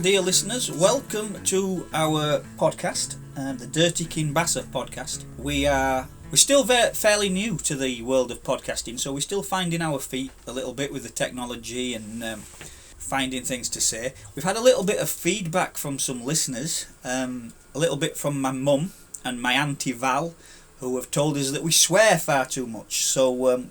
dear listeners, welcome to our podcast, the Dirty Kinbassa podcast. We're still fairly new to the world of podcasting, so we're still finding our feet a little bit with the technology and finding things to say. We've had a little bit of feedback from some listeners, a little bit from my mum and my auntie Val, who have told us that we swear far too much. So,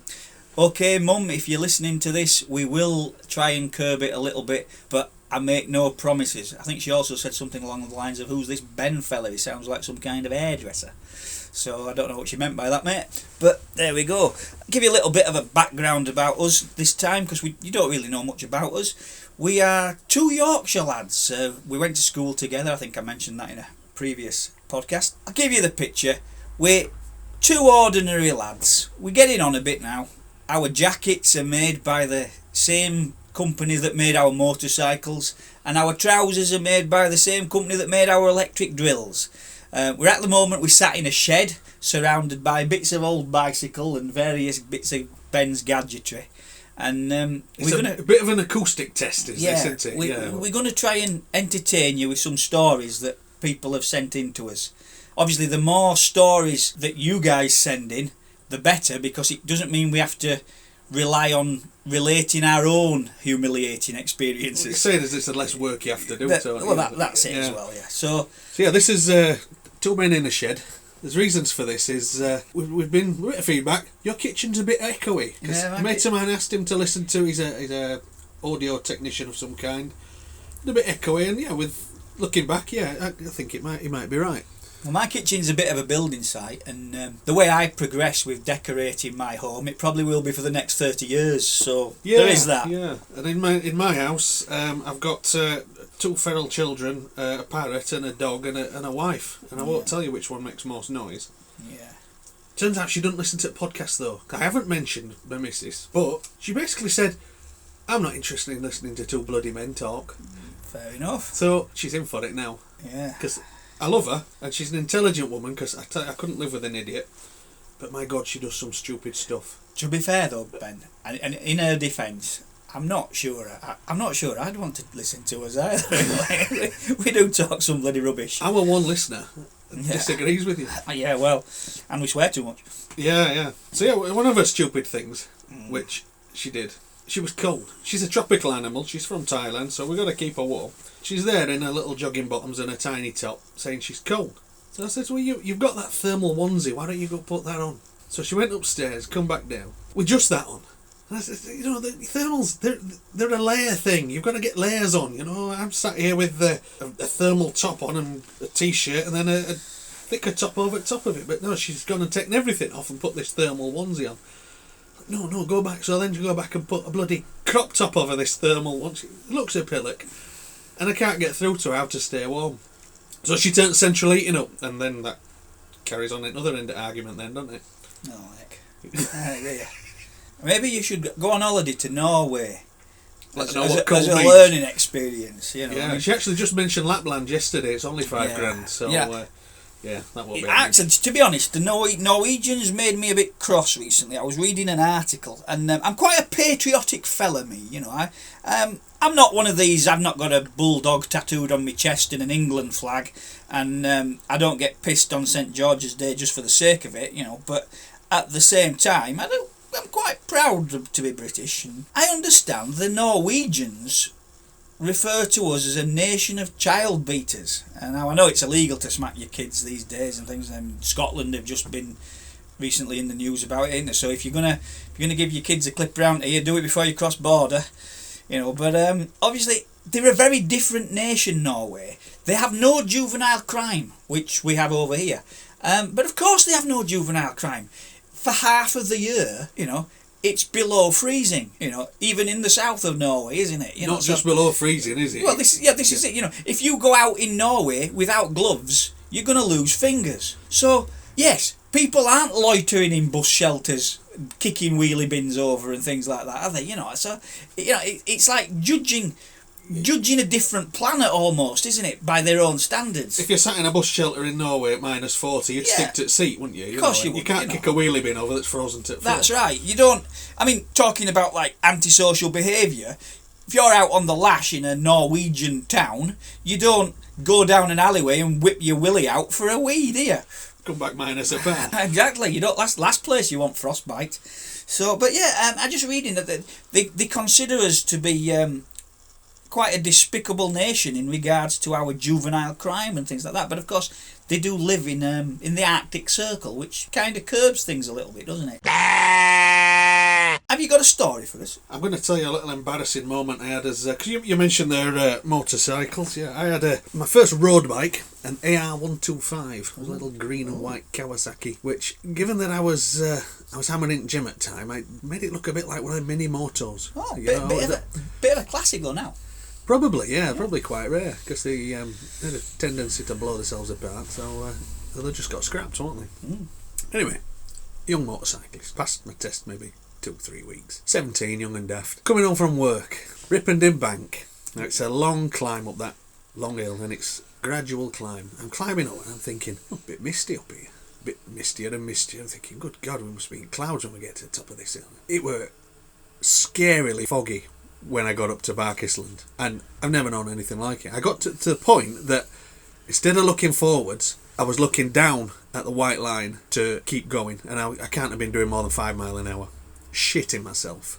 okay, Mum, if you're listening to this, we will try and curb it a little bit, but I make no promises. I think she also said something along the lines of, who's this Ben fella? He sounds like some kind of hairdresser. So I don't know what she meant by that, mate. But there we go. I'll give you a little bit of a background about us this time, because you don't really know much about us. We are two Yorkshire lads. We went to school together. I think I mentioned that in a previous podcast. I'll give you the picture. We're two ordinary lads. We're getting on a bit now. Our jackets are made by the same company that made our motorcycles, and our trousers are made by the same company that made our electric drills. We sat in a shed surrounded by bits of old bicycle and various bits of Ben's gadgetry. And a bit of an acoustic test, isn't it? We're going to try and entertain you with some stories that people have sent in to us. Obviously, the more stories that you guys send in, the better, because it doesn't mean we have to rely on relating our own humiliating experiences. What you're saying is it's the less work you have to do. That's it as well, yeah. So this is two men in a shed. There's reasons for this. We've been a bit of feedback. Your kitchen's a bit echoey. A mate of mine asked him to listen to. He's a audio technician of some kind. And a bit echoey, and with looking back, I think he might be right. Well, my kitchen's a bit of a building site, and the way I progress with decorating my home, it probably will be for the next 30 years, so there is that. Yeah, and in my house, I've got two feral children, a parrot and a dog and a wife, and I won't tell you which one makes most noise. Yeah. Turns out she doesn't listen to the podcast, though. I haven't mentioned my missus, but she basically said, I'm not interested in listening to two bloody men talk. Fair enough. So she's in for it now. Yeah. Because I love her, and she's an intelligent woman, because I couldn't live with an idiot. But my God, she does some stupid stuff. To be fair though, Ben, and in her defence, I'm not sure I'd want to listen to us either. we do talk some bloody rubbish. Our one listener disagrees with you. Yeah, well, and we swear too much. Yeah. So one of her stupid things, which she did, she was cold. She's a tropical animal. She's from Thailand, so we've got to keep her warm. She's there in her little jogging bottoms and a tiny top, saying she's cold. So I said, well, you've got that thermal onesie, why don't you go put that on? So she went upstairs, come back down, with just that on. And I said, the thermals, they're a layer thing. You've got to get layers on, I'm sat here with a thermal top on and a t-shirt and then a thicker top over the top of it. But no, she's gone and taken everything off and put this thermal onesie on. No, go back. So then you go back and put a bloody crop top over this thermal onesie. It looks a pillock. And I can't get through to her how to stay warm. So she turns central heating up, and then that carries on another end of argument then, doesn't it? No, heck. Yeah. Maybe you should go on holiday to Norway as a learning experience. Yeah, she actually just mentioned Lapland yesterday. It's only $5,000, so that won't be. Actually, to be honest, the Norwegians made me a bit cross recently. I was reading an article, and I'm quite a patriotic fella, me. I'm not one of these. I've not got a bulldog tattooed on my chest and an England flag, and I don't get pissed on St George's Day just for the sake of it. But at the same time, I'm quite proud to be British. And I understand the Norwegians refer to us as a nation of child beaters. And now I know it's illegal to smack your kids these days and things. And Scotland have just been recently in the news about it, isn't it? So if you're gonna give your kids a clip round here, do it before you cross border. But obviously they're a very different nation, Norway. They have no juvenile crime, which we have over here. But of course they have no juvenile crime. For half of the year, it's below freezing, even in the south of Norway, isn't it? Not just below freezing, is it? Well, this is it. If you go out in Norway without gloves, you're going to lose fingers. So, yes, people aren't loitering in bus shelters, kicking wheelie bins over and things like that, are they? So, it's like judging a different planet almost, isn't it, by their own standards. If you're sat in a bus shelter in Norway at -40, you'd stick to the seat, wouldn't you? Of course you would. You can't kick a wheelie bin over that's frozen to the floor. That's right. You don't... talking about, antisocial behaviour, if you're out on the lash in a Norwegian town, you don't go down an alleyway and whip your willy out for a wee, do you? Come back minus a pound. Exactly. You don't last place you want frostbite. So, but yeah, I'm just reading that they consider us to be quite a despicable nation in regards to our juvenile crime and things like that. But of course, they do live in the Arctic Circle, which kind of curbs things a little bit, doesn't it? Have you got a story for us? I'm going to tell you a little embarrassing moment I had as... Because you mentioned their motorcycles. Yeah, I had my first road bike, an AR125, a little green and white Kawasaki, which, given that I was hammering in gym at the time, I made it look a bit like one of the mini motos. Oh, bit of a classic though now. Probably, yeah, probably quite rare, because they had a tendency to blow themselves apart, so they just got scrapped, weren't they? Mm. Anyway, young motorcyclist, passed my test maybe 2-3 weeks. 17, young and daft. Coming home from work, Ripondin Bank. Now it's a long climb up that long hill, and it's gradual climb. I'm climbing up and I'm thinking, a bit misty up here. A bit mistier and mistier. I'm thinking, good God, we must be in clouds when we get to the top of this hill. It were scarily foggy when I got up to Barkisland, and I've never known anything like it. I got to the point that instead of looking forwards, I was looking down at the white line to keep going, and I can't have been doing more than 5 miles an hour. Shitting myself.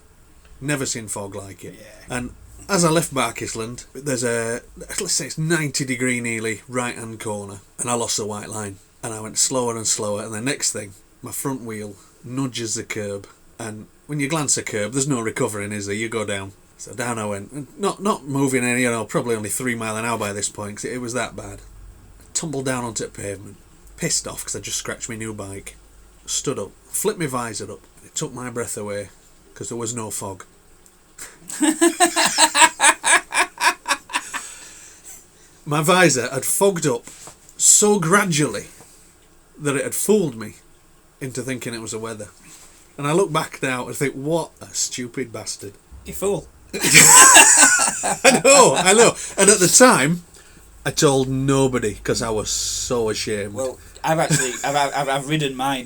Never seen fog like it. Yeah. And as I left Barkisland, there's let's say it's 90-degree nearly right hand corner, and I lost the white line, and I went slower and slower, and the next thing, my front wheel nudges the curb, and when you glance a curb, there's no recovering, is there? You go down. So down I went, and not moving any, probably only 3 miles an hour by this point, 'cause it was that bad. I tumbled down onto the pavement, pissed off because I just scratched my new bike, stood up, flipped my visor up. It took my breath away because there was no fog. My visor had fogged up so gradually that it had fooled me into thinking it was the weather. And I look back now and think, what a stupid bastard. You fool. I know. And at the time, I told nobody because I was so ashamed. Well, I've ridden my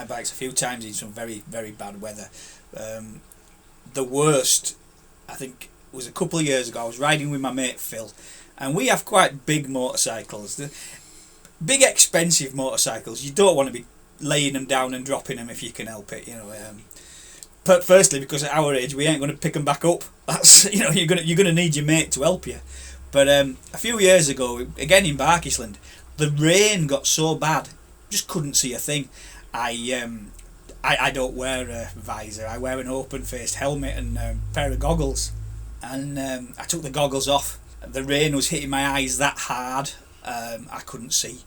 bikes a few times in some very, very bad weather. The worst, I think, was a couple of years ago. I was riding with my mate Phil, and we have quite big motorcycles. Big, expensive motorcycles. You don't want to be laying them down and dropping them if you can help it, But firstly, because at our age, we ain't going to pick them back up. That's you're gonna need your mate to help you. But a few years ago, again in Barkisland, the rain got so bad, just couldn't see a thing. I don't wear a visor. I wear an open-faced helmet and a pair of goggles. And I took the goggles off. The rain was hitting my eyes that hard, I couldn't see.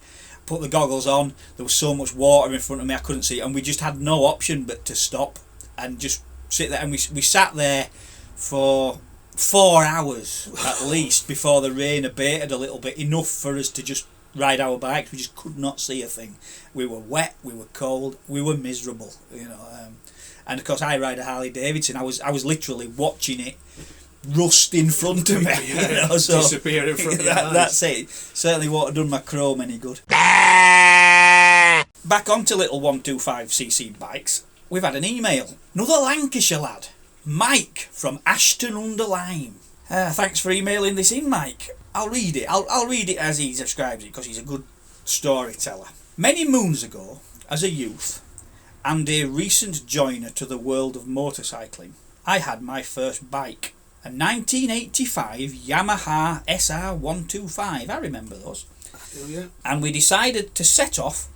Put the goggles on. There was so much water in front of me, I couldn't see. And we just had no option but to stop and just sit there. And we sat there for 4 hours at least before the rain abated a little bit, enough for us to just ride our bikes. We just could not see a thing. We were wet, we were cold, we were miserable, and of course I ride a Harley Davidson. I was literally watching it rust in front of me, so disappear in front of your eyes. That's it. Certainly won't have done my chrome any good. Back onto little 125cc bikes, we've had an email. Another Lancashire lad, Mike from Ashton-under-Lyme. Thanks for emailing this in, Mike. I'll read it. I'll read it as he describes it because he's a good storyteller. Many moons ago, as a youth and a recent joiner to the world of motorcycling, I had my first bike, a 1985 Yamaha SR125. I remember those. Oh, yeah. And we decided to set off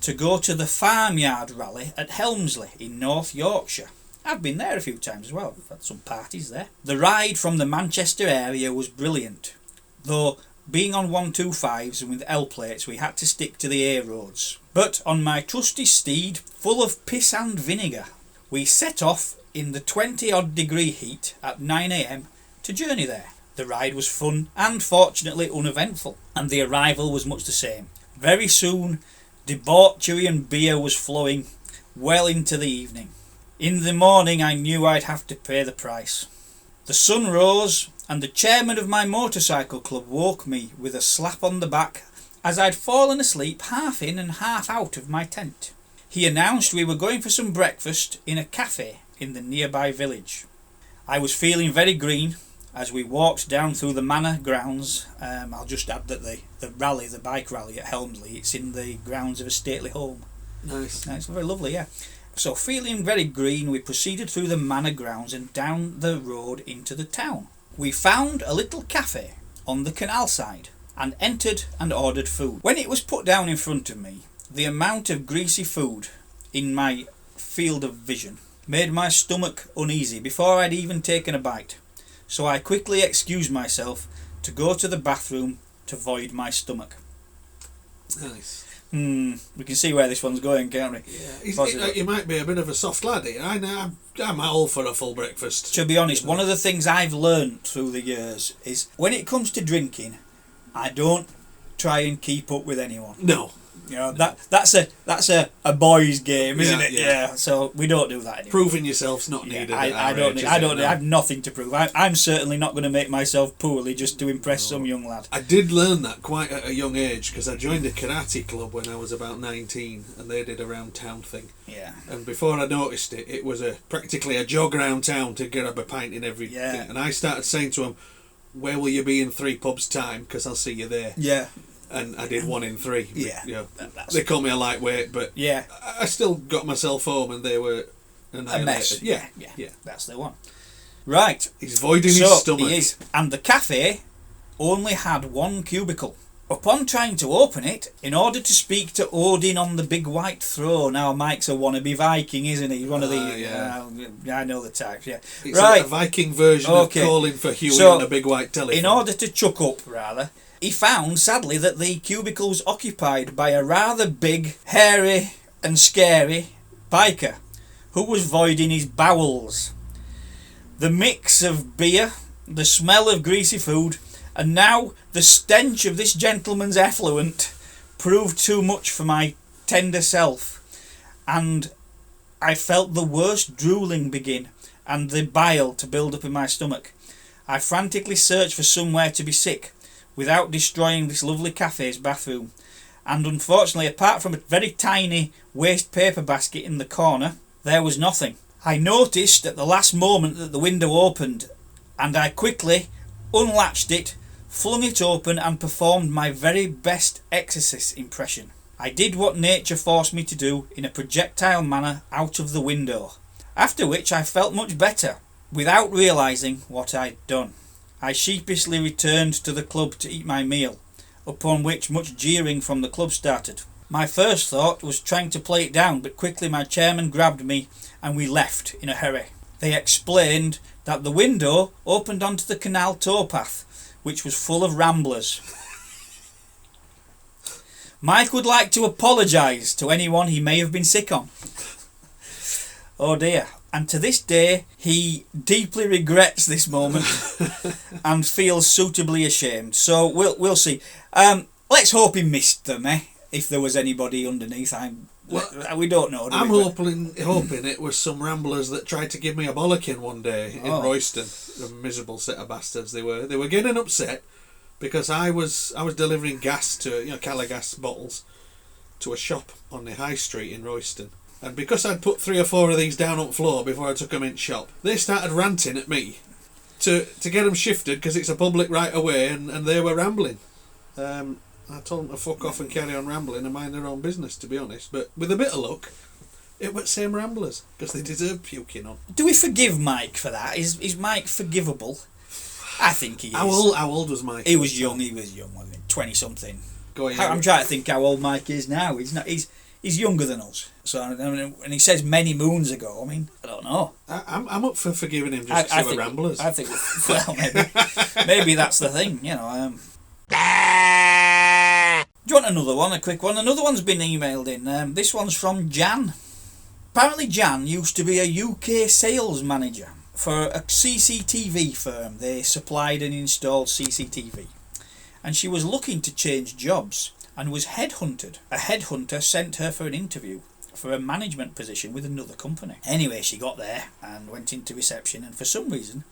to go to the Farmyard Rally at Helmsley in North Yorkshire. I've been there a few times as well. We've had some parties there. The ride from the Manchester area was brilliant, though being on 125s and with L plates we had to stick to the A roads. But on my trusty steed, full of piss and vinegar, we set off in the 20-odd degree heat at 9 a.m. to journey there. The ride was fun and fortunately uneventful, and the arrival was much the same. Very soon, debauchery and beer was flowing well into the evening. In the morning I knew I'd have to pay the price. The sun rose and the chairman of my motorcycle club woke me with a slap on the back as I'd fallen asleep half in and half out of my tent. He announced we were going for some breakfast in a cafe in the nearby village. I was feeling very green as we walked down through the manor grounds. I'll just add that the bike rally at Helmsley, it's in the grounds of a stately home. Nice. It's very lovely, yeah. So feeling very green, we proceeded through the manor grounds and down the road into the town. We found a little cafe on the canal side and entered and ordered food. When it was put down in front of me, the amount of greasy food in my field of vision made my stomach uneasy before I'd even taken a bite. So I quickly excused myself to go to the bathroom to void my stomach. Nice. We can see where this one's going, can't we? Yeah. You might be a bit of a soft lad. I'm all for a full breakfast. To be honest, one of the things I've learned through the years is when it comes to drinking, I don't try and keep up with anyone. No. You know, that's a boys' game, isn't it? Yeah. So we don't do that anymore. Proving yourself's not needed. I have nothing to prove. I'm certainly not going to make myself poorly just to impress some young lad. I did learn that quite at a young age because I joined a karate club when I was about 19, and they did a round town thing. Yeah. And before I noticed it, it was practically a jog around town to grab a pint in every thing. And I started saying to them, "Where will you be in 3 pubs' time? Because I'll see you there." Yeah. And I did 1 in 3. Yeah. They called me a lightweight, but I still got myself home and they were a mess. Yeah. That's the one. Right. He's voiding his stomach. He is. And the cafe only had 1 cubicle. Upon trying to open it, in order to speak to Odin on the big white throne, now Mike's a wannabe Viking, isn't he? One of the... I know the types, yeah. It's a Viking version of calling for Huey on a big white telephone. In order to chuck up, rather, he found, sadly, that the cubicle was occupied by a rather big, hairy and scary biker who was voiding his bowels. The mix of beer, the smell of greasy food, and now the stench of this gentleman's effluent proved too much for my tender self, and I felt the worst drooling begin and the bile to build up in my stomach. I frantically searched for somewhere to be sick without destroying this lovely cafe's bathroom, and unfortunately, apart from a very tiny waste paper basket in the corner, there was nothing. I noticed at the last moment that the window opened, and I quickly unlatched it, flung it open and performed my very best exorcist impression. I did what nature forced me to do in a projectile manner out of the window, after which I felt much better, without realising what I'd done. I sheepishly returned to the club to eat my meal, upon which much jeering from the club started. My first thought was trying to play it down, but quickly my chairman grabbed me and we left in a hurry. They explained that the window opened onto the canal towpath, which was full of ramblers. Mike would like to apologise to anyone he may have been sick on. Oh dear. And to this day, he deeply regrets this moment and feels suitably ashamed. So we'll see. Let's hope he missed them, if there was anybody underneath. We don't know. I'm hoping it was some ramblers that tried to give me a bollocking one day in Royston. A miserable set of bastards they were. They were getting upset because I was delivering gas to Cala gas bottles to a shop on the high street in Royston. And because I'd put 3 or 4 of these down on the floor before I took them in shop, they started ranting at me to get them shifted because it's a public right of way, and they were rambling. I told them to fuck off and carry on rambling and mind their own business, to be honest. But with a bit of luck, it was the same ramblers because they deserve puking on. Do we forgive Mike for that? Is Mike forgivable? I think he is. How old was Mike? He was young, wasn't he? 20-something. I'm trying to think how old Mike is now. He's younger than us. So, and he says many moons ago. I mean, I don't know. I'm up for forgiving him just because they were ramblers. I think, well, maybe that's the thing, Do you want another one? A quick one? Another one's been emailed in. This one's from Jan. Apparently Jan used to be a UK sales manager for a CCTV firm. They supplied and installed CCTV. And she was looking to change jobs and was headhunted. A headhunter sent her for an interview for a management position with another company. Anyway, she got there and went into reception, and for some reason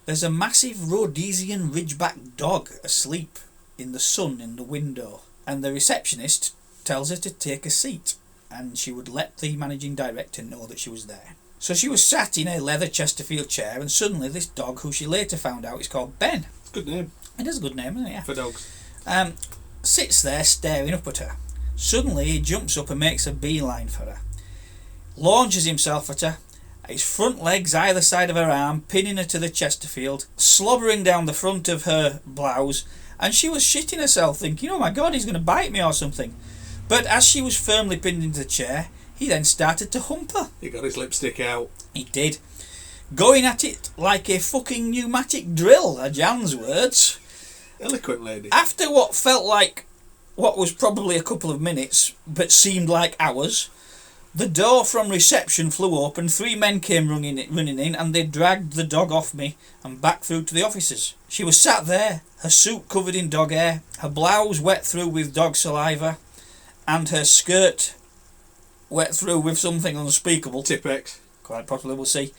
there's a massive Rhodesian Ridgeback dog asleep in the sun in the window, and the receptionist tells her to take a seat and she would let the managing director know that she was there. So she was sat in a leather Chesterfield chair, and suddenly this dog, who she later found out is called Ben. It's a good name. It is a good name, isn't it? Yeah. For dogs. Sits there staring up at her. Suddenly he jumps up and makes a beeline for her. Launches himself at her, his front legs either side of her arm, pinning her to the Chesterfield, slobbering down the front of her blouse, and she was shitting herself thinking, oh my god, he's going to bite me or something. But as she was firmly pinned into the chair, he then started to hump her. He got his lipstick out. He did. Going at it like a fucking pneumatic drill, are Jan's words. Eloquent lady. After what felt like what was probably a couple of minutes, but seemed like hours, the door from reception flew open, 3 men came running in, and they dragged the dog off me and back through to the offices. She was sat there, her suit covered in dog hair, her blouse wet through with dog saliva, and her skirt wet through with something unspeakable. Tipex. Quite possibly, we'll see.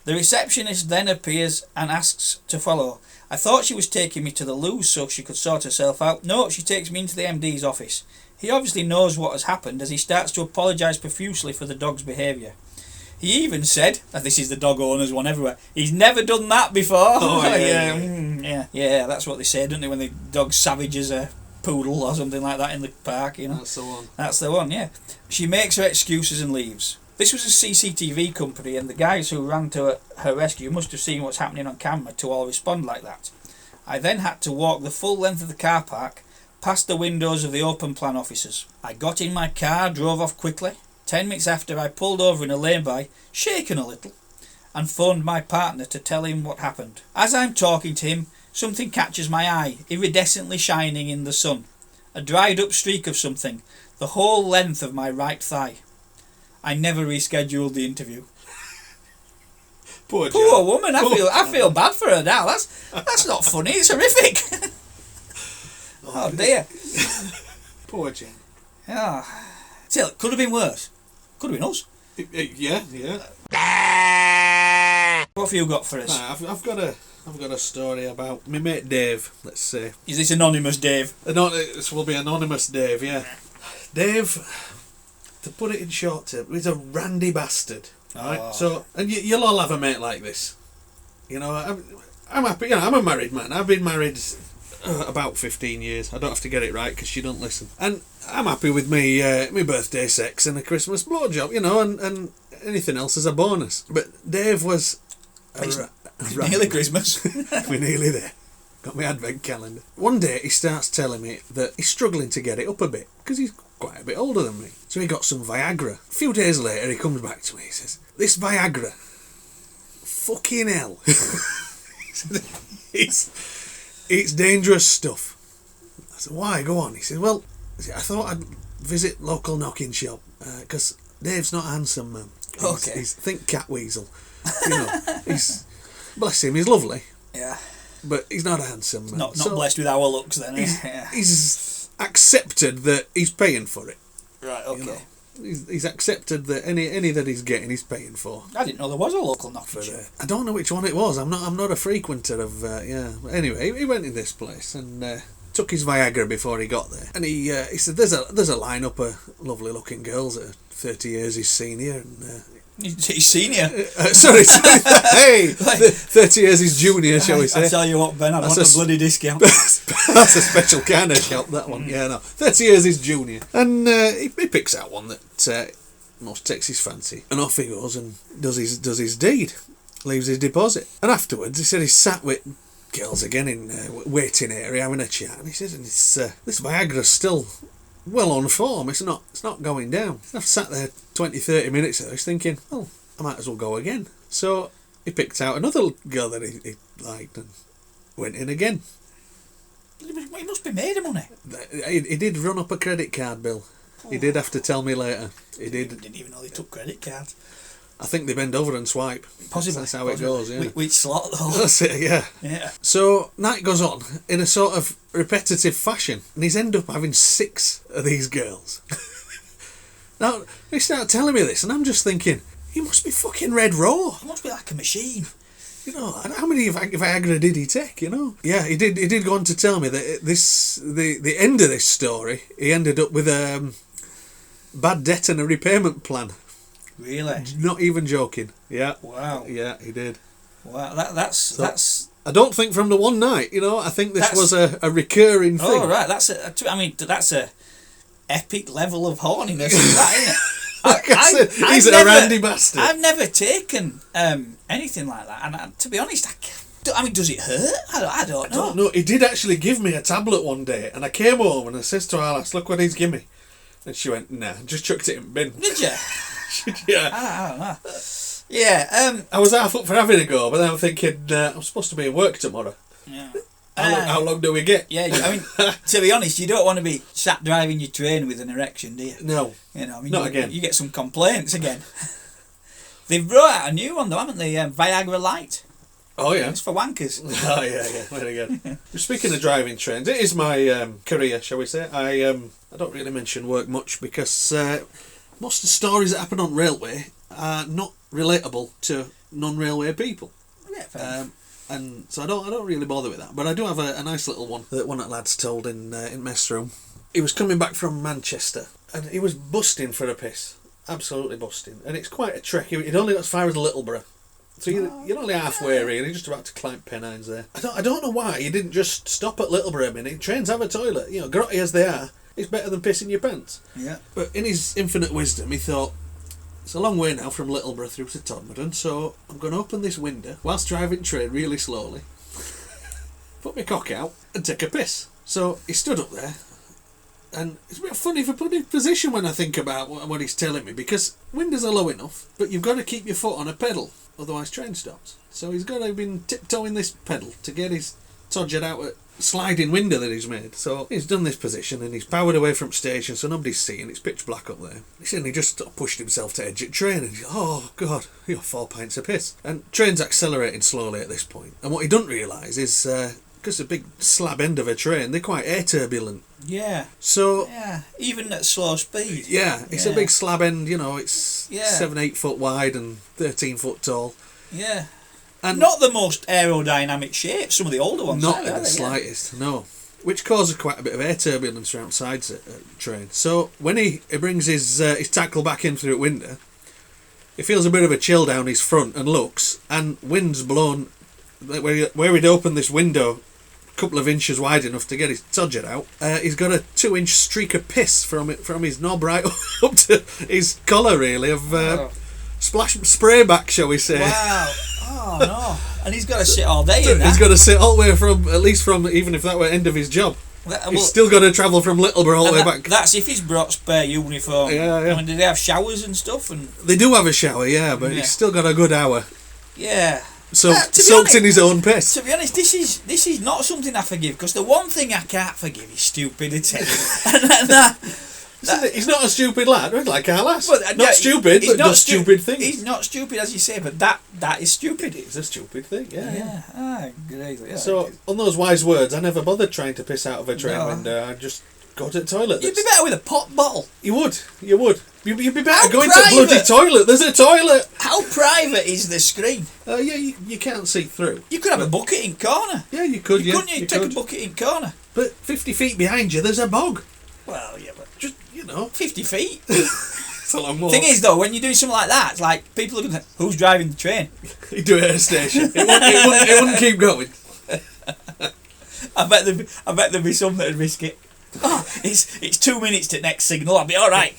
The receptionist then appears and asks to follow. I thought she was taking me to the loo so she could sort herself out. No, she takes me into the MD's office. He obviously knows what has happened as he starts to apologise profusely for the dog's behaviour. He even said, and this is the dog owner's one everywhere, he's never done that before. Oh, yeah. Yeah, that's what they say, don't they, when the dog savages a poodle or something like that in the park, you know. That's the one. That's the one, yeah. She makes her excuses and leaves. This was a CCTV company, and the guys who ran to her rescue must have seen what's happening on camera to all respond like that. I then had to walk the full length of the car park, past the windows of the open plan offices. I got in my car, drove off quickly. 10 minutes after, I pulled over in a lay-by, shaken a little, and phoned my partner to tell him what happened. As I'm talking to him, something catches my eye, iridescently shining in the sun. A dried up streak of something, the whole length of my right thigh. I never rescheduled the interview. Poor woman. I feel bad for her now. That's not funny. It's horrific. Oh dear. Poor Jen. Yeah. Still, could have been worse. Could have been us. Yeah. What have you got for us? I've got a story about my mate Dave. Let's say. Is this anonymous Dave? This will be anonymous Dave. Yeah. Dave, to put it in short term, he's a randy bastard. Right. Oh. So, and you'll all have a mate like this. You know, I'm happy. You know, I'm a married man. I've been married about 15 years. I don't have to get it right because she don't listen. And I'm happy with me birthday sex and a Christmas blowjob. You know, and anything else is a bonus. But Dave was It's nearly Christmas. We're nearly there. Got my advent calendar. One day he starts telling me that he's struggling to get it up a bit because he's quite a bit older than me. So he got some Viagra. A few days later he comes back to me. He says, "This Viagra, fucking hell." It's dangerous stuff. I said, "Why? Go on." He said, "Well, I thought I'd visit local knocking shop because Dave's not a handsome man. He's think cat weasel. You know, he's bless him. He's lovely. Yeah, but he's not a handsome man. Not blessed with our looks then. He's accepted that he's paying for it. Right. Okay. You know? He's accepted that any that he's getting, he's paying for. I didn't know there was a local knocking shop. I don't know which one it was. I'm not a frequenter of. Anyway, he went in this place and took his Viagra before he got there, and he said there's a lineup of lovely looking girls that are 30 years his senior and. He's senior. Sorry. Hey, 30 years his junior, shall we say? I tell you what, Ben, I want a bloody discount. That's a special kind of shop, that one. Yeah, no. 30 years his junior. And he picks out one that most takes his fancy. And off he goes and does his deed. Leaves his deposit. And afterwards, he said he sat with girls again in waiting area having a chat. And he says, this Viagra's still well on form. It's not going down. I've sat there 20-30 minutes ago, he's thinking, well, I might as well go again. So he picked out another girl that he liked and went in again. He must be made of money. He did run up a credit card bill. He did have to tell me later. He did. Didn't even know they took credit cards. I think they bend over and swipe. Possibly. That's how it goes, yeah. Which slot though? That's it, yeah. Yeah. So night goes on in a sort of repetitive fashion, and he's ended up having 6 of these girls. Now, they start telling me this, and I'm just thinking, he must be fucking red raw. He must be like a machine. You know, how many Viagra did he take, you know? Yeah, he did go on to tell me that the end of this story, he ended up with a bad debt and a repayment plan. Really? Not even joking. Yeah. Wow. Yeah, he did. Wow. That's. I don't think from the one night, I think this was a recurring thing. Oh, right. That's a epic level of horniness, that, isn't it? Like I said, he's a randy bastard. I've never taken anything like that, and to be honest, does it hurt? I don't know. I don't know. He did actually give me a tablet one day, and I came home and I says to Alice, "Look what he's given me," and she went, "Nah," just chucked it in the bin. Did you? Yeah. I don't know. Yeah. I was half up for having a go, but then I'm thinking I'm supposed to be at work tomorrow. Yeah. How long do we get? Yeah, to be honest, you don't want to be sat driving your train with an erection, do you? No. Not again. You get some complaints again. They've brought out a new one though, haven't they? Viagra Lite. Oh yeah. It's for wankers. Oh yeah, very good. Speaking of driving trains, it is my career, shall we say. I don't really mention work much because most of the stories that happen on railway are not relatable to non-railway people. Yeah, fair enough. And so I don't really bother with that. But I do have a nice little one that one of the lads told in mess room. He was coming back from Manchester and he was busting for a piss. Absolutely busting. And it's quite a trek. He'd only got as far as Littleborough. So you're only halfway really, just about to climb Pennines there. I don't know why he didn't just stop at Littleborough a minute. Trains have a toilet. Grotty as they are, it's better than pissing your pants. Yeah. But in his infinite wisdom, he thought, it's a long way now from Littleborough through to Todmorden, so I'm going to open this window whilst driving train really slowly, put my cock out and take a piss. So he stood up there, and it's a bit funny for putting in position when I think about what he's telling me, because windows are low enough, but you've got to keep your foot on a pedal, otherwise train stops. So he's got to have been tiptoeing this pedal to get his todger out at sliding window that he's made. So he's done this position and he's powered away from station so nobody's seeing. It's pitch black up there. He said he just sort of pushed himself to edge at train and he's, oh god, you're 4 pints of piss. And train's accelerating slowly at this point. And what he doesn't realise is because a big slab end of a train, they're quite air turbulent. Yeah. So even at slow speed. Yeah, it's a big slab end, it's 7-8 foot wide and 13 foot tall. Yeah. And not the most aerodynamic shape, some of the older ones. Not in the slightest, no. Which causes quite a bit of air turbulence around sides of the train. So when he brings his tackle back in through the window, he feels a bit of a chill down his front and looks, and wind's blown where he'd opened this window a couple of inches wide enough to get his todger out. He's got a 2-inch streak of piss from his knob right up to his collar, really, of splash spray back, shall we say. Wow. Oh no! And he's got to sit all day in that. He's got to sit all the way from, at least from, even if that were end of his job. He's still got to travel from Littleborough all the way back. That's if he's brought spare uniform. Yeah. I mean, do they have showers and stuff? And they do have a shower, but he's still got a good hour. Yeah. So soaked in his own piss. To be honest, this is not something I forgive, because the one thing I can't forgive is stupidity. He's not a stupid lad, like our lass. Not stupid, but does stupid things. He's not stupid, as you say, but that is stupid. It's a stupid thing, yeah. Great. Yeah, so, on those wise words, I never bothered trying to piss out of a train window. I just go to the toilet. You'd be better with a pop bottle. You would. You'd be better going to the bloody toilet. There's a toilet. How private is the screen? You can't see through. You could have a bucket in corner. Yeah, you could. Couldn't you take a bucket in corner? But 50 feet behind you, there's a bog. Well, yeah, but just 50 feet. It's a long walk. Thing is, though, when you're doing something like that, it's like people are going to say, who's driving the train? You do it at a station. It wouldn't keep going. I bet there'd be some that'd risk it. Oh, it's 2 minutes to next signal. I'll be all right.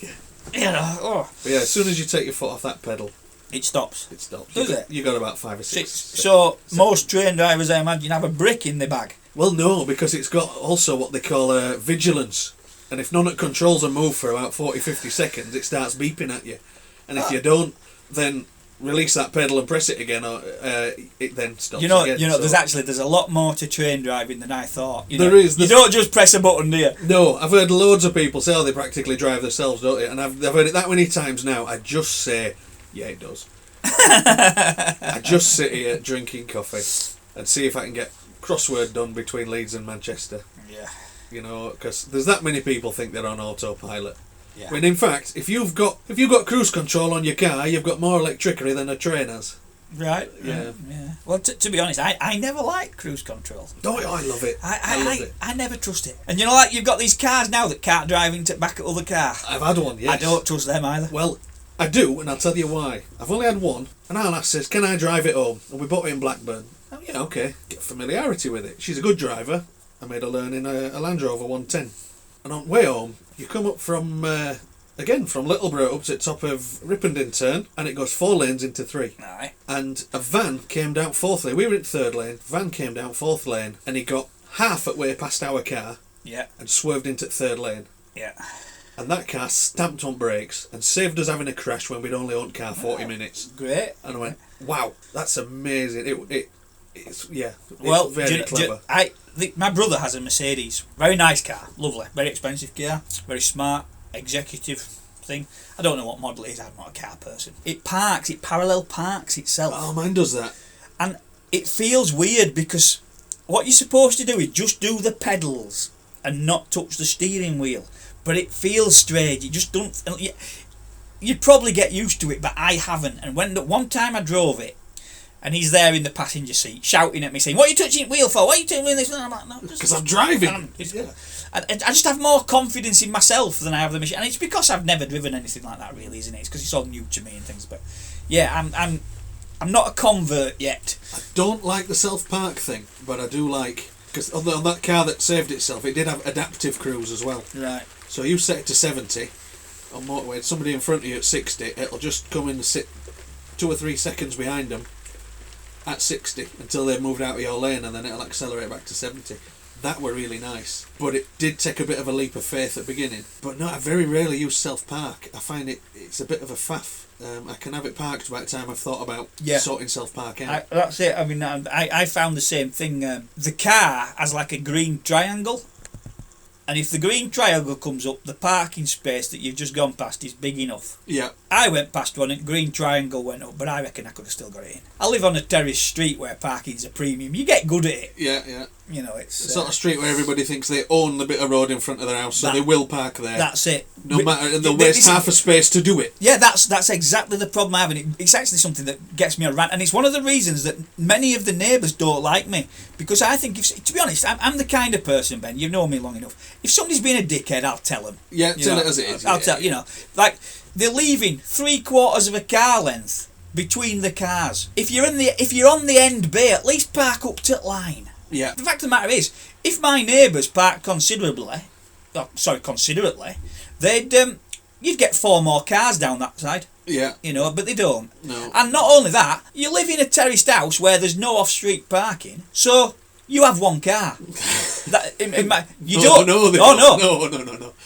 But as soon as you take your foot off that pedal, it stops. Does it? You got about 5 or 6. So most train drivers, I imagine, have a brick in their bag. Well, no, because it's got also what they call vigilance. And if none of the controls are moved for about 40-50 seconds, it starts beeping at you. And if you don't, then release that pedal and press it again, or it then stops again. There's a lot more to train driving than I thought. There is. You don't just press a button, do you? No, I've heard loads of people say they practically drive themselves, don't they? And I've heard it that many times now, I just say, yeah, it does. I just sit here drinking coffee and see if I can get crossword done between Leeds and Manchester. Yeah. Because there's that many people think they're on autopilot. Yeah. When in fact, if you've got cruise control on your car, you've got more electricity than a train has. Right. Yeah. Well, to be honest, I never liked cruise control. Oh, I love it. I love it. I never trust it. And you've got these cars now that can't drive into back at other car. I've had one. Yes. I don't trust them either. Well, I do, and I'll tell you why. I've only had one, and our lass says, can I drive it home? And we bought it in Blackburn. Oh, yeah, okay. Get familiarity with it. She's a good driver. I made her learn in a Land Rover 110. And on the way home, you come up from, again, from Littleborough up to the top of Ripondin Turn, and it goes 4 lanes into 3. Aye. And a van came down 4th lane. We were in 3rd lane. Van came down 4th lane, and he got half at way past our car. Yeah. And swerved into 3rd lane. Yeah. And that car stamped on brakes and saved us having a crash when we'd only owned car 40 minutes. Great. And I went, wow, that's amazing. It's Well, very clever. My brother has a Mercedes. Very nice car. Lovely. Very expensive car. Very smart. Executive thing. I don't know what model it is. I'm not a car person. It parallel parks itself. Oh, mine does that. And it feels weird because what you're supposed to do is just do the pedals and not touch the steering wheel. But it feels strange. You just don't. You'd probably get used to it, but I haven't. And one time I drove it, and he's there in the passenger seat shouting at me, saying, "What are you touching the wheel for? What are you doing this?" And I'm like, "No, because I'm driving." I just have more confidence in myself than I have the machine, and it's because I've never driven anything like that, really, isn't it? It's because it's all new to me and things. But yeah, I'm not a convert yet. I don't like the self-park thing, but I do like, because on that car that saved itself, it did have adaptive cruise as well. Right. So you set it to 70 on motorway, somebody in front of you at 60, it'll just come in and sit 2 or 3 seconds behind them at 60 until they've moved out of your lane, and then it'll accelerate back to 70. That were really nice, but it did take a bit of a leap of faith at the beginning. But no, I very rarely use self-park. I find it's a bit of a faff. I can have it parked by the time I've thought about sorting self-park out. That's it. I mean, I found the same thing. The car has like a green triangle, and if the green triangle comes up, the parking space that you've just gone past is big enough. Yeah. I went past one and the green triangle went up, but I reckon I could have still got it in. I live on a terrace street where parking's a premium. You get good at it. Yeah, yeah. You know, it's the sort of street where everybody thinks they own the bit of road in front of their house, so they will park there. That's it. No matter, and they'll waste half a space to do it. Yeah, that's exactly the problem I have, and it's actually something that gets me on a rant, and it's one of the reasons that many of the neighbours don't like me, because I think, to be honest, I'm the kind of person, Ben, you've known me long enough, if somebody's been a dickhead, I'll tell them. Yeah, tell it as it is. I'll tell, you know, like, they're leaving 3/4 of a car length between the cars. If you're on the end bay, at least park up to the line. Yeah. The fact of the matter is, if my neighbours parked considerately, they'd you'd get 4 more cars down that side. Yeah. You know, but they don't. No. And not only that, you live in a terraced house where there's no off-street parking, so you have 1 car. No.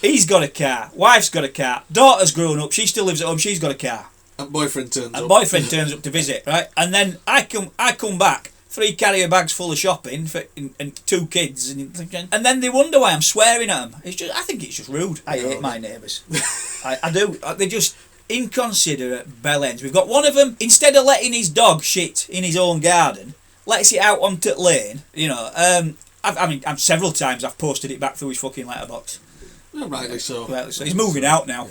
He's got a car. Wife's got a car. Daughter's grown up. She still lives at home. She's got a car. And boyfriend turns up to visit, right? And then I come back. 3 carrier bags full of shopping and 2 kids, and then they wonder why I'm swearing at them. I think it's just rude. I hate my neighbours. I do. They're just inconsiderate bellends. We've got one of them, instead of letting his dog shit in his own garden, lets it out onto the lane. You know, I've several times I've posted it back through his fucking letterbox. Well, rightly so. So he's moving out now.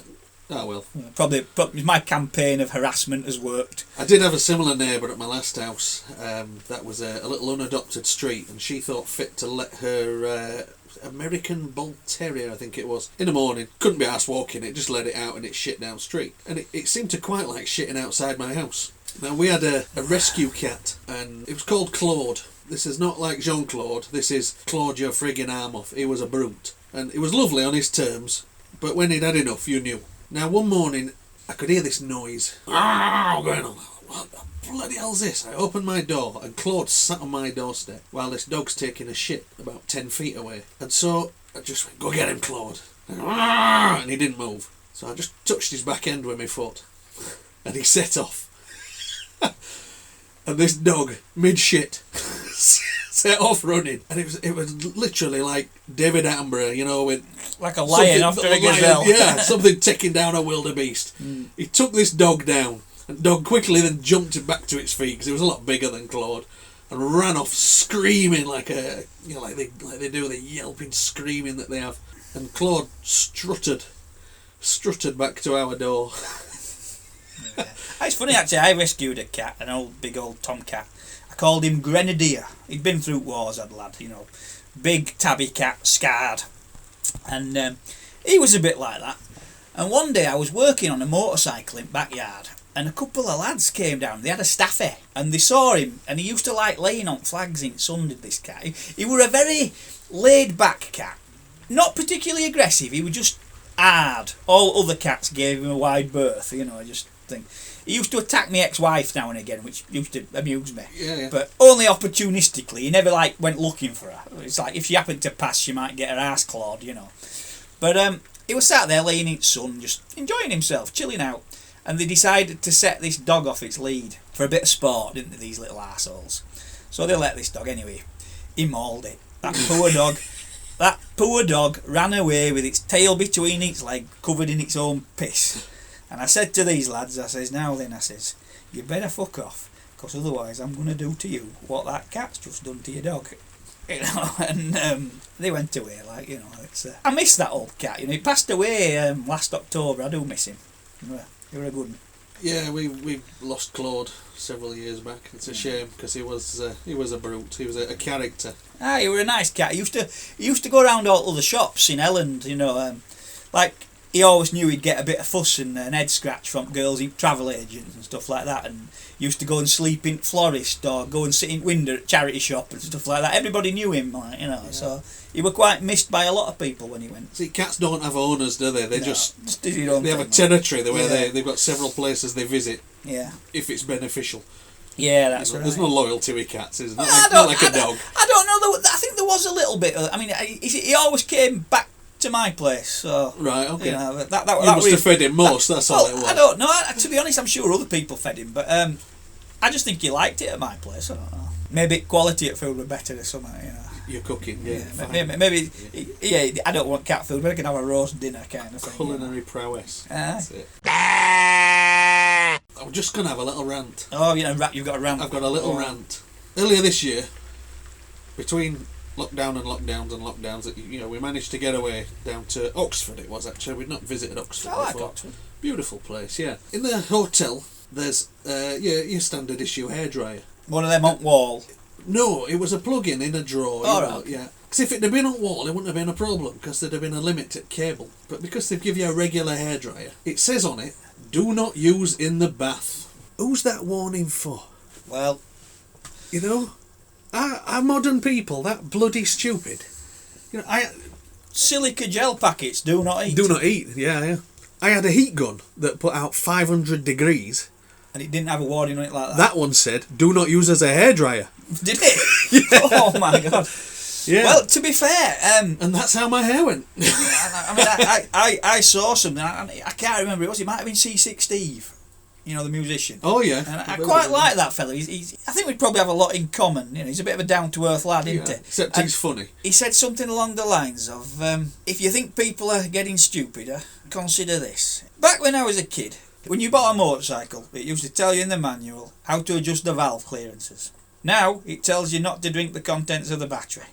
Oh well. Probably my campaign of harassment has worked. I did have a similar neighbour at my last house. That was a little unadopted street, and she thought fit to let her American Bull Terrier, I think it was, in the morning. Couldn't be arsed walking it, just let it out and it shit down street. And it seemed to quite like shitting outside my house. Now, we had a rescue cat, and it was called Claude. This is not like Jean-Claude, this is Claude your friggin' arm off. He was a brute. And it was lovely on his terms, but when he'd had enough, you knew. Now, one morning, I could hear this noise. Going on. What the bloody hell's this? I opened my door, and Claude sat on my doorstep while this dog's taking a shit about 10 feet away. And so I just went, "Go get him, Claude." And he didn't move. So I just touched his back end with my foot. And he set off. And this dog, mid-shit, set off running. And it was literally like David Attenborough, you know, with... Like a lion after a gazelle. Yeah, something taking down a wildebeest. He took this dog down, and the dog quickly then jumped back to its feet, because it was a lot bigger than Claude, and ran off screaming like they do, the yelping screaming that they have. And Claude strutted back to our door. Yeah. It's funny actually, I rescued a cat, an big old tomcat. I called him Grenadier. He'd been through wars, that lad, you know. Big tabby cat, scarred. And he was a bit like that. And one day I was working on a motorcycle in backyard, and a couple of lads came down. They had a staffy, and they saw him, and he used to like laying on flags in sun, did this cat. He were a very laid-back cat. Not particularly aggressive, he was just hard. All other cats gave him a wide berth, I just think. He used to attack my ex-wife now and again, which used to amuse me. Yeah. But only opportunistically. He never went looking for her. It's like if she happened to pass, she might get her arse clawed, But he was sat there laying in the sun, just enjoying himself, chilling out. And they decided to set this dog off its lead for a bit of sport, didn't they, these little arseholes? So they let this dog anyway. He mauled it. That poor dog ran away with its tail between its legs, covered in its own piss. And I said to these lads, I says, now then, I says, you better fuck off, because otherwise I'm going to do to you what that cat's just done to your dog. And they went away, it's, I miss that old cat, he passed away last October. I do miss him. You're a good one. Yeah, we lost Claude several years back. It's a shame, because he was a brute. He was a character. He were a nice cat. He used to go around all the shops in Elland, he always knew he'd get a bit of fuss and an head scratch from girls in travel agents and stuff like that, and used to go and sleep in florist or go and sit in window at charity shop and stuff like that. Everybody knew him, so he were quite missed by a lot of people when he went. See, cats don't have owners, do they? They just did it on they have a territory where they've got several places they visit. Yeah. If it's beneficial. Yeah, that's right. There's no loyalty with cats, is there? Not like a dog. I don't know. I think there was a little bit. He always came back to my place, so right, okay. That must have fed him most. That's all it was. I don't know. To be honest, I'm sure other people fed him, but I just think he liked it at my place. I don't know. Maybe quality of food were better or something. You're cooking, yeah. Maybe. I don't want cat food, but I can have a roast dinner kind of thing. Culinary prowess. That's it. I'm just gonna have a little rant. Oh, you've got a rant. I've got a little rant. Earlier this year, between lockdown and lockdowns, we managed to get away down to Oxford. It was actually, we'd not visited Oxford before. I like Oxford. Beautiful place, yeah. In the hotel, there's your standard issue hairdryer. One of them on wall. No, it was a plug-in in a drawer. Right. Yeah. Because if it had been on wall, it wouldn't have been a problem, because there'd have been a limited cable. But because they give you a regular hairdryer, it says on it, do not use in the bath. Who's that warning for? Well, Are modern people that bloody stupid? Silica gel packets, do not eat. Do not eat, yeah. I had a heat gun that put out 500 degrees. And it didn't have a warning on it like that. That one said, do not use as a hairdryer. Did it? Yeah. Oh my God. Yeah. Well, to be fair... and that's how my hair went. I saw something, I can't remember it might have been C6 Steve, the musician. Oh yeah. And I quite like that fella. I think we'd probably have a lot in common. He's a bit of a down-to-earth lad, isn't he? Except he's funny. He said something along the lines of, if you think people are getting stupider, consider this. Back when I was a kid, when you bought a motorcycle, it used to tell you in the manual how to adjust the valve clearances. Now, it tells you not to drink the contents of the battery.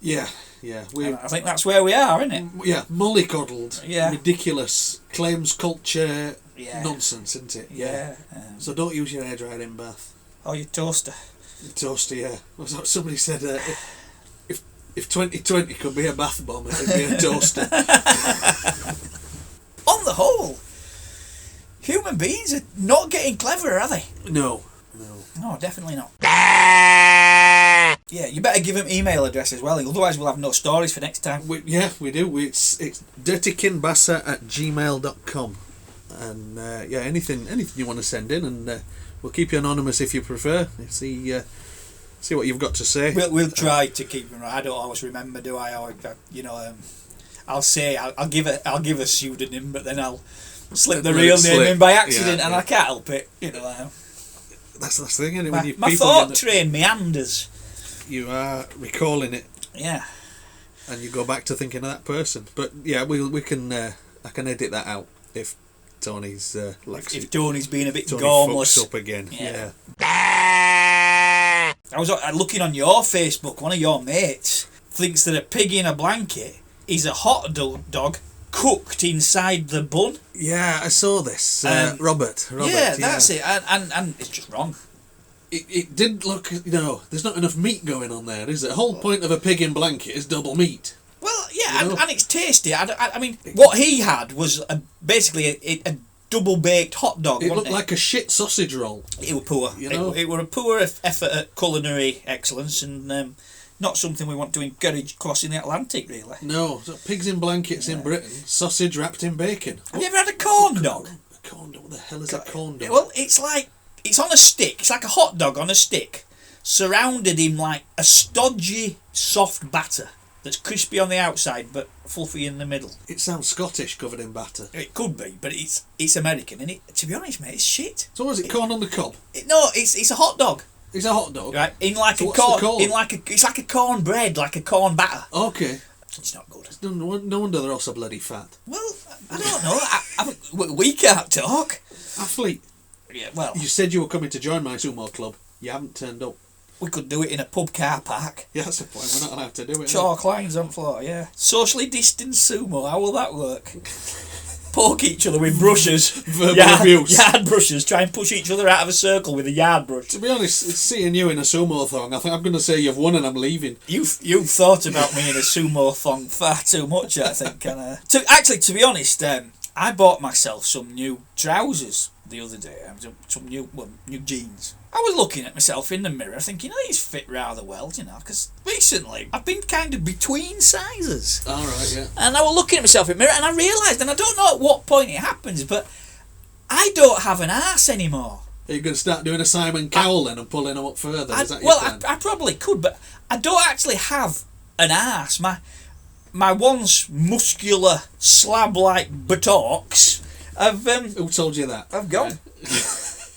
Yeah. I think that's where we are, isn't it? Yeah, mollycoddled, ridiculous, claims culture nonsense, isn't it? Yeah. So don't use your hairdryer in bath. Or your toaster. Your toaster, yeah. Somebody said if 2020 could be a bath bomb, it'd be a toaster. On the whole, human beings are not getting cleverer, are they? No, definitely not. Yeah, you better give them email address as well, otherwise we'll have no stories for next time. We do. It's dirtykinbassa@gmail.com. And anything you want to send in, and we'll keep you anonymous if you prefer. See what you've got to say. We'll try to keep them right. I don't always remember, do I? Or, I'll say I'll give a pseudonym, but then I'll slip the real name in by accident, and I can't help it. That's the thing, isn't it? My thought train meanders. You are recalling it. Yeah. And you go back to thinking of that person. But yeah, we can. I can edit that out if Tony's if Tony's being a bit Tony gormless fucks up again. Yeah. I was looking on your Facebook. One of your mates thinks that a pig in a blanket is a hot dog cooked inside the bun. Yeah, I saw this. Robert. Yeah, that's it. And it's just wrong. It did look, there's not enough meat going on there, is it? The whole point of a pig in blanket is double meat. Well, yeah, Yeah, you know? and it's tasty. I mean, what he had was basically a double-baked hot dog, It wasn't looked like a shit sausage roll. It were poor. You know? It were a poor effort at culinary excellence, and not something we want to encourage crossing the Atlantic, really. No, so pigs in blankets in Britain, sausage wrapped in bacon. Have you ever had a corn dog? A corn dog? What the hell is a corn dog? Well, it's on a stick. It's like a hot dog on a stick, surrounded in like a stodgy, soft batter that's crispy on the outside but fluffy in the middle. It sounds Scottish, covered in batter. It could be, but it's American, and to be honest, mate, it's shit. So was it corn on the cob? It's a hot dog. It's a hot dog, right? In like so a what's corn, the corn? in like it's like a corn bread, like a corn batter. Okay. It's not good. No wonder they're all so bloody fat. Well, I don't know. We can't talk. Athlete. Yeah, well, You said you were coming to join my sumo club. You haven't turned up. we could do it in a pub car park. Yeah, that's the point. We're not allowed to do it. Chalk lines on floor, yeah. Socially distanced sumo, how will that work? Poke each other with brushes. Verbal abuse. Yard brushes. Try and push each other out of a circle with a yard brush. To be honest, it's seeing you in a sumo thong. I think I'm going to say you've won and I'm leaving. You've thought about me in a sumo thong far too much, I think. To be honest, I bought myself some new trousers the other day. Some new jeans. I was looking at myself in the mirror thinking, these fit rather well, because recently I've been kind of between sizes. All right, yeah. And I was looking at myself in the mirror and I realised, and I don't know at what point it happens, but I don't have an arse anymore. Are you going to start doing a Simon Cowell then and pulling them up further? Is that your plan? I probably could, but I don't actually have an arse. My once muscular slab-like buttocks have Who told you that? I've gone. Yeah.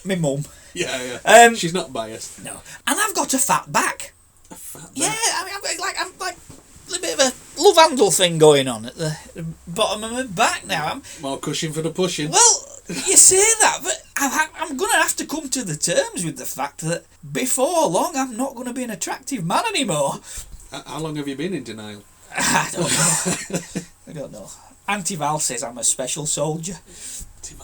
My mum. Yeah. She's not biased. No, and I've got a fat back. A fat back? Yeah, I'm like a bit of a love handle thing going on at the bottom of my back now. More cushion for the pushing. Well, you say that, but I'm going to have to come to the terms with the fact that before long I'm not going to be an attractive man anymore. How long have you been in denial? I don't know. Auntie Val says I'm a special soldier.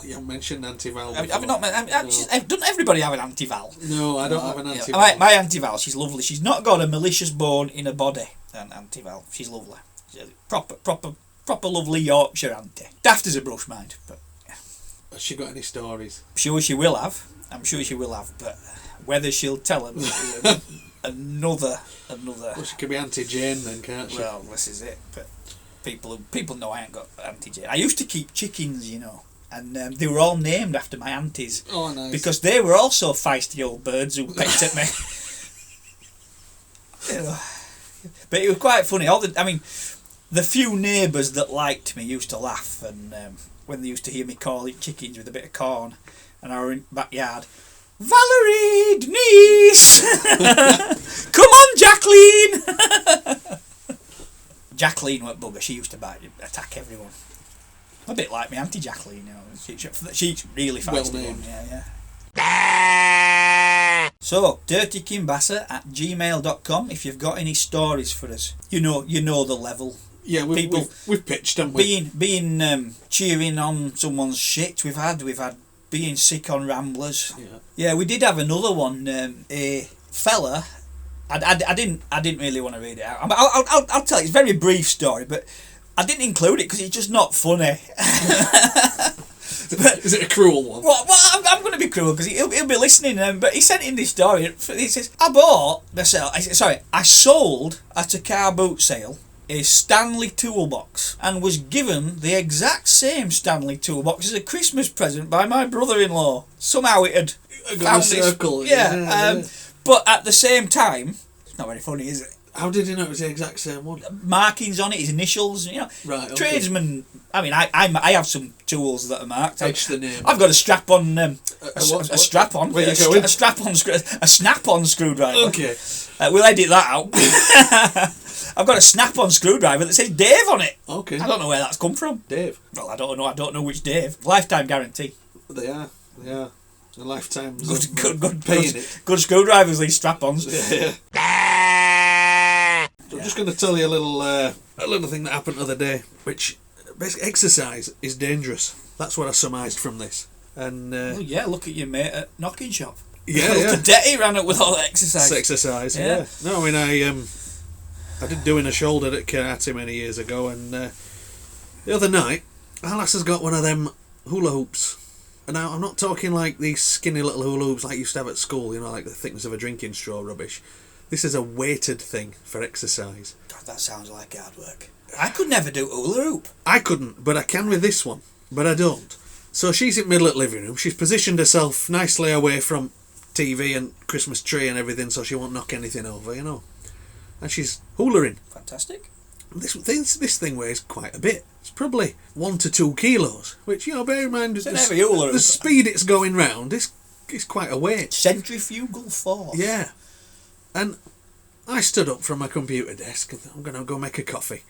You haven't mentioned Auntie Val Have before. you not? Doesn't everybody have an Auntie Val? No, I don't have an Auntie Val. My Auntie Val, she's lovely. She's not got a malicious bone in her body. Auntie Val, she's lovely. She's a proper lovely Yorkshire auntie. Daft as a brush, mind, but Has she got any stories? I'm sure she will have. But whether she'll tell them is another. Well, she could be Auntie Jane then, can't she? Well, this is it. But people know I ain't got Auntie Jane. I used to keep chickens, and they were all named after my aunties. Oh, nice. Because they were also feisty old birds who pecked at me. But it was quite funny. The few neighbours that liked me used to laugh, and when they used to hear me calling chickens with a bit of corn, and I were in the backyard, Valerie, Denise, come on, Jacqueline. Jacqueline weren't bugger. She used to attack everyone. A bit like me Auntie Jacqueline, she's really feisty. Well named. Yeah. So, dirtykimbasser@gmail.com if you've got any stories for us. You know the level. Yeah, we've pitched, haven't we? Being cheering on someone's shit. We've had being sick on ramblers. Yeah, we did have another one. A fella. I didn't really want to read it out. I'll tell you. It's a very brief story, but I didn't include it because it's just not funny. Is it a cruel one? Well, I'm going to be cruel because he'll be listening. But he sent in this story. He says, I sold at a car boot sale a Stanley Toolbox and was given the exact same Stanley Toolbox as a Christmas present by my brother-in-law. Somehow it had got a circle. But at the same time, it's not very funny, is it? How did you know it was the exact same one? Markings on it, his initials, Right, okay. Tradesman. I have some tools that are marked. Etch the name. I've got a strap-on, a strap-on, Where you a going? a snap-on screwdriver. Okay. We'll edit that out. I've got a snap-on screwdriver that says Dave on it. Okay. I don't know where that's come from. Dave. Well, I don't know which Dave. Lifetime guarantee. They are. A lifetime. Good paying it. Good screwdrivers, these strap-ons. Yeah. So I'm just going to tell you a little thing that happened the other day, which basically exercise is dangerous. That's what I surmised from this. And look at your mate at Knocking Shop. Yeah. The debt he ran up with all the exercise. Exercise. Yeah. No, I mean I did doing a shoulder at karate many years ago, and the other night, Alice has got one of them hula hoops. And now I'm not talking like these skinny little hula hoops like you used to have at school, you know, like the thickness of a drinking straw rubbish. This is a weighted thing for exercise. God, that sounds like hard work. I could never do hula hoop. I couldn't, but I can with this one. But I don't. So she's in the middle of the living room. She's positioned herself nicely away from TV and Christmas tree and everything so she won't knock anything over, you know. And she's hulaing. Fantastic. This thing weighs quite a bit. It's probably 1 to 2 kilos, which, you know, bear in mind the speed it's going round is quite a weight. Centrifugal force. Yeah. And I stood up from my computer desk and I'm going to go make a coffee.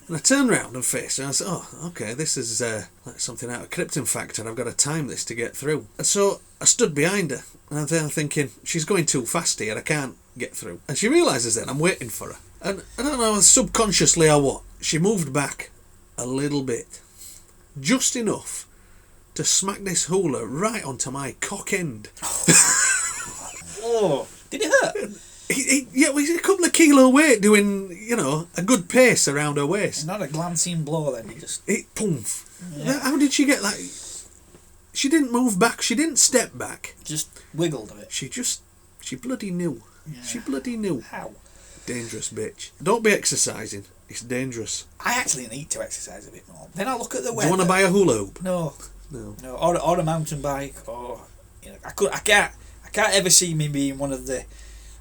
And I turned round and faced her and I said, oh, okay, this is like something out of Krypton Factor. I've got to time this to get through. And so I stood behind her and I'm thinking, she's going too fast here, I can't get through. And she realises then I'm waiting for her. And I don't know, subconsciously or what, she moved back a little bit. Just enough to smack this hula right onto my cock end. Oh, did it hurt? Yeah, he's a couple of kilo weight doing, you know, a good pace around her waist. Not a glancing blow then, Poof. Yeah. How did she get that? She didn't move back, she didn't step back. Just wiggled a bit. She bloody knew. Yeah. She bloody knew. How? Dangerous bitch. Don't be exercising. It's dangerous. I actually need to exercise a bit more. Then I look at the weather. Do you want to buy a hula hoop? No. Or a mountain bike. Or, you know, I can't ever see me being one of the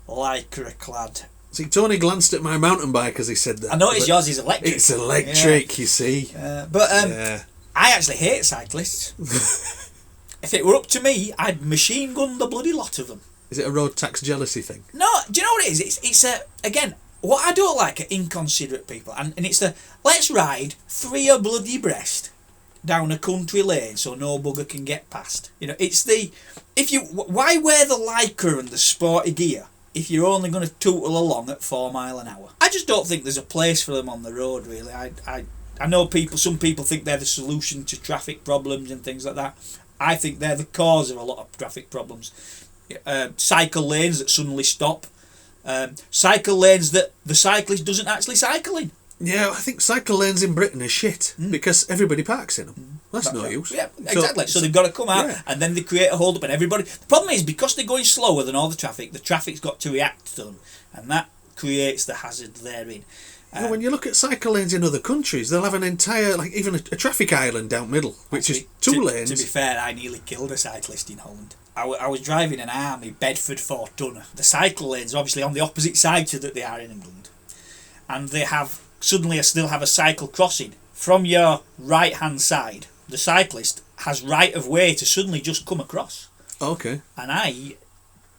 lycra clad. See, Tony glanced at my mountain bike as he said that. I noticed yours is electric. It's electric, you see. I actually hate cyclists. If it were up to me, I'd machine gun the bloody lot of them. Is it a road tax jealousy thing? No, do you know what it is? It's again, what I don't like are inconsiderate people, and it's let's ride 3 bloody abreast down a country lane so no bugger can get past. You know, it's why wear the lycra and the sporty gear if you're only going to tootle along at 4 miles an hour? I just don't think there's a place for them on the road, really. I know some people think they're the solution to traffic problems and things like that. I think they're the cause of a lot of traffic problems. Cycle lanes that suddenly stop. Cycle lanes that the cyclist doesn't actually cycle in. Yeah, I think cycle lanes in Britain are shit because everybody parks in them. That's no use. Yeah, exactly. So they've got to come out and then they create a hold up and everybody... The problem is because they're going slower than all the traffic's got to react to them, and that creates the hazard therein. When you look at cycle lanes in other countries, they'll have an entire, like even a traffic island down middle, which is 2 lanes. To be fair, I nearly killed a cyclist in Holland. I was driving an Army Bedford 4-tonner. The cycle lanes are obviously on the opposite side to that they are in England. And they have... Suddenly I still have a cycle crossing. From your right hand side, the cyclist has right of way to suddenly just come across. Okay. And I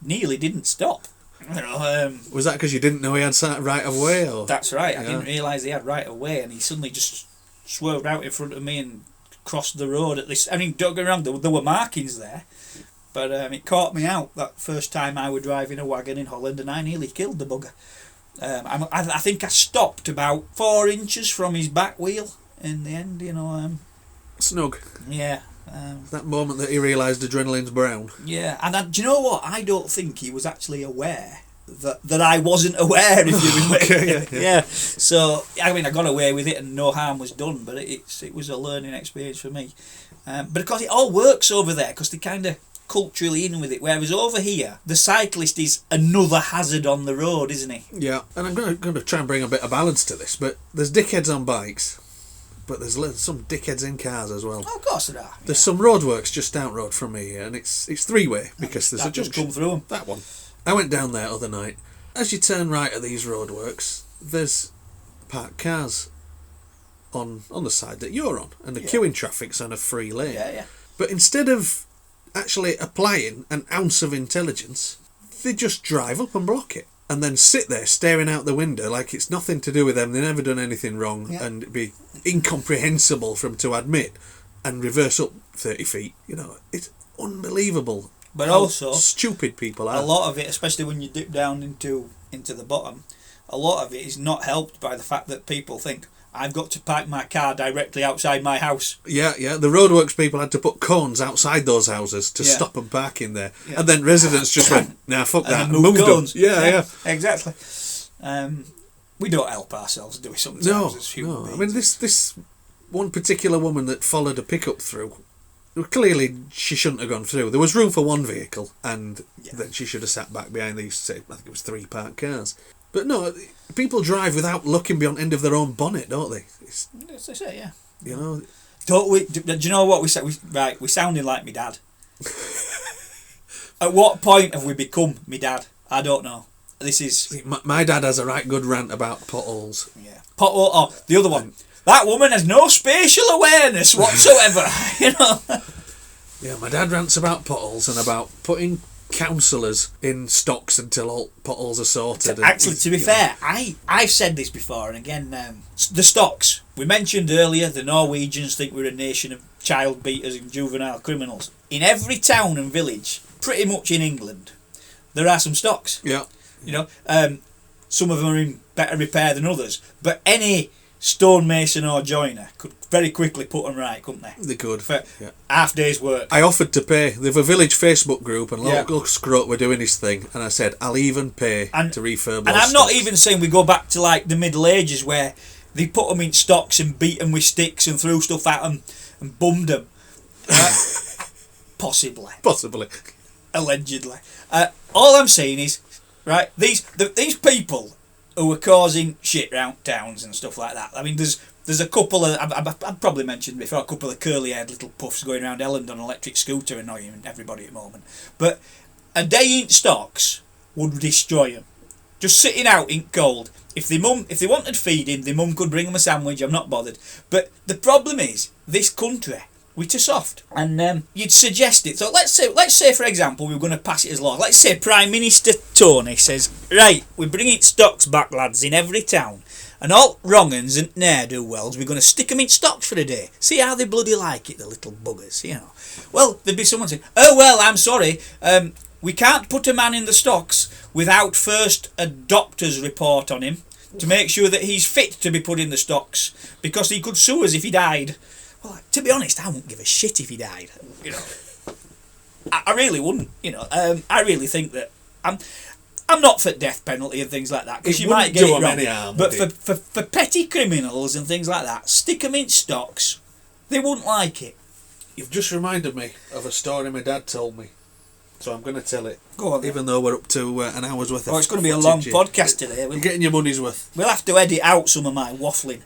nearly didn't stop. You know, was that because you didn't know he had right of way? Or? That's right. I didn't realise he had right of way, and he suddenly just swerved out in front of me and crossed the road at this. I mean, don't get me wrong, there were markings there, but it caught me out that first time I was driving a wagon in Holland, and I nearly killed the bugger. I think I stopped about 4 inches from his back wheel in the end, you know. Snug. Yeah. That moment that he realised adrenaline's brown. Yeah, and do you know what? I don't think he was actually aware that I wasn't aware, if you remember. Okay, yeah. So, I mean, I got away with it and no harm was done, but it was a learning experience for me. But because it all works over there, because they kind of culturally in with it, whereas over here the cyclist is another hazard on the road, isn't he? Yeah, and I'm going to try and bring a bit of balance to this, but there's dickheads on bikes, but there's some dickheads in cars as well. Oh, of course there are. There's some roadworks just down road from me, and it's 3-way because there's a junction. Come through them. That one. I went down there other night. As you turn right at these roadworks, there's parked cars on the side that you're on, and the queuing traffic's on a free lane. Yeah. But instead of actually applying an ounce of intelligence, they just drive up and block it and then sit there staring out the window like it's nothing to do with them, they've never done anything wrong, and it'd be incomprehensible for them to admit, and reverse up 30 feet. You know, it's unbelievable. But also stupid people are. A lot of it, especially when you dip down into the bottom, a lot of it is not helped by the fact that people think, I've got to park my car directly outside my house. Yeah. The roadworks people had to put cones outside those houses to stop them parking there. Yeah. And then residents just went, nah, fuck that, and moved cones. Yeah. Exactly. We don't help ourselves, do we, sometimes, as human beings? I mean, this one particular woman that followed a pickup through, clearly she shouldn't have gone through. There was room for one vehicle, and then she should have sat back behind these, say, I think it was 3 parked cars. But no, people drive without looking beyond the end of their own bonnet, don't they? As I say, yeah. You know... Don't we? Do you know what we said? We sounded like me dad. At what point have we become me dad? I don't know. This is... My dad has a right good rant about potholes. Yeah. Pothole... Oh, the other one. That woman has no spatial awareness whatsoever. You know? Yeah, my dad rants about potholes and about putting counsellors in stocks until all potholes are sorted. Actually, to be fair, I've said this before, and again, the stocks. We mentioned earlier the Norwegians think we're a nation of child beaters and juvenile criminals. In every town and village, pretty much in England, there are some stocks. Yeah. You know, some of them are in better repair than others, but any stonemason or joiner could very quickly put them right, couldn't they? They could. For half day's work. I offered to pay. They've a village Facebook group, and local scrot were doing his thing, and I said, I'll even pay to refurb. And I'm not even saying we go back to like the Middle Ages where they put them in stocks and beat them with sticks and threw stuff at them and bummed them. Right? Possibly. Allegedly. All I'm saying is, right, these people who are causing shit round towns and stuff like that. I mean, there's a couple of... I've probably mentioned before, a couple of curly-haired little puffs going around Elland on an electric scooter annoying everybody at the moment. But a day in stocks would destroy them. Just sitting out in cold. If they wanted feeding, their mum could bring them a sandwich, I'm not bothered. But the problem is, this country... we're too soft, and you'd suggest it. So let's say for example we were going to pass it as law. Let's say Prime Minister Tony says, right, we're bringing stocks back, lads, in every town, and all wrong-uns and ne'er-do-wells, we're going to stick them in stocks for a day. See how they bloody like it, the little buggers, you know. Well, there'd be someone saying, oh well, I'm sorry, we can't put a man in the stocks without first a doctor's report on him to make sure that he's fit to be put in the stocks, because he could sue us if he died. Well, to be honest, I wouldn't give a shit if he died. You know, I really wouldn't. You know, I really think that I'm not for death penalty and things like that, because you might get it wrong. Harm, but for petty criminals and things like that, stick them in stocks. They wouldn't like it. You've just reminded me of a story my dad told me, so I'm going to tell it. Go on. Even though we're up to an hour's worth of. Oh, it's going to be a long podcast today. You're getting your money's worth. We'll have to edit out some of my waffling.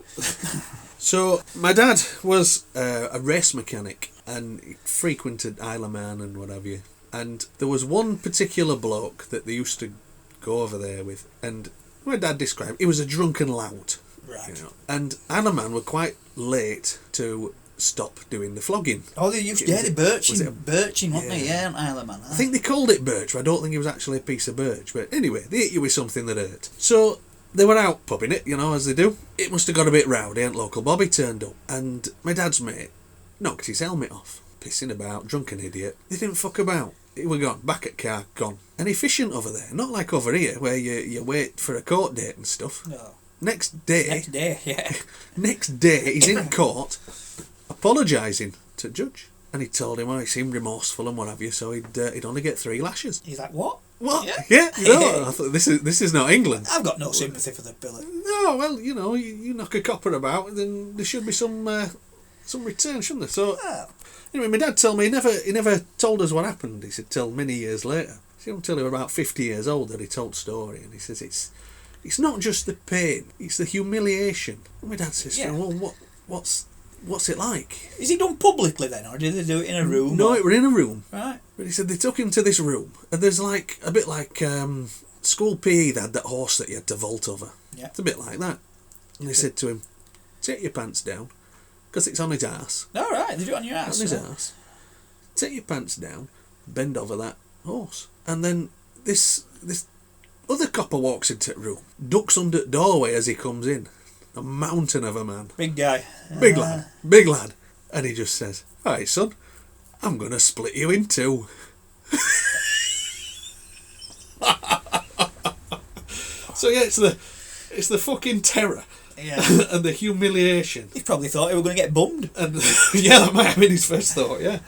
So, my dad was a race mechanic, and he frequented Isle of Man and what have you. And there was one particular bloke that they used to go over there with, and my dad described, he was a drunken lout. Right. You know, and Isle of Man were quite late to stop doing the flogging. Oh, they used to, birching, wasn't they? Yeah, on Isle of Man. I think they called it birch, but I don't think it was actually a piece of birch. But anyway, they hit you with something that hurt. So... they were out pubbing it, you know, as they do. It must have got a bit rowdy, and local Bobby turned up, and my dad's mate knocked his helmet off. Pissing about, drunken idiot. They didn't fuck about. He were gone, back at car, gone. And efficient over there, not like over here, where you wait for a court date and stuff. No. Next day, yeah. Next day, he's in court, apologising to the judge. And he told him, he seemed remorseful and what have you, so he'd only get 3 lashes. He's like, what? What? Yeah, no, I thought this is not England. I've got no sympathy for the billet. No, well, you know, you knock a copper about, then there should be some return, shouldn't there? So, anyway, my dad told me he never told us what happened. He said till many years later. He didn't tell him about 50 years old that he told the story, and he says it's not just the pain, it's the humiliation. And my dad says, well, what's it like? Is he done publicly then, or did they do it in a room? No, it were in a room. Right. But he said they took him to this room, and there's like a bit like school PE. They had that horse that you had to vault over. Yeah. It's a bit like that. And they said to him, "Take your pants down, because it's on his arse." All right, they do it on your ass. On his arse. Take your pants down, bend over that horse, and then this other copper walks into the room, ducks under the doorway as he comes in. A mountain of a man. Big guy. Big lad. And he just says, "All right, son, I'm going to split you in 2. So yeah, it's the fucking terror. Yeah. And the humiliation. He probably thought he were going to get bummed. And yeah, that might have been his first thought, yeah.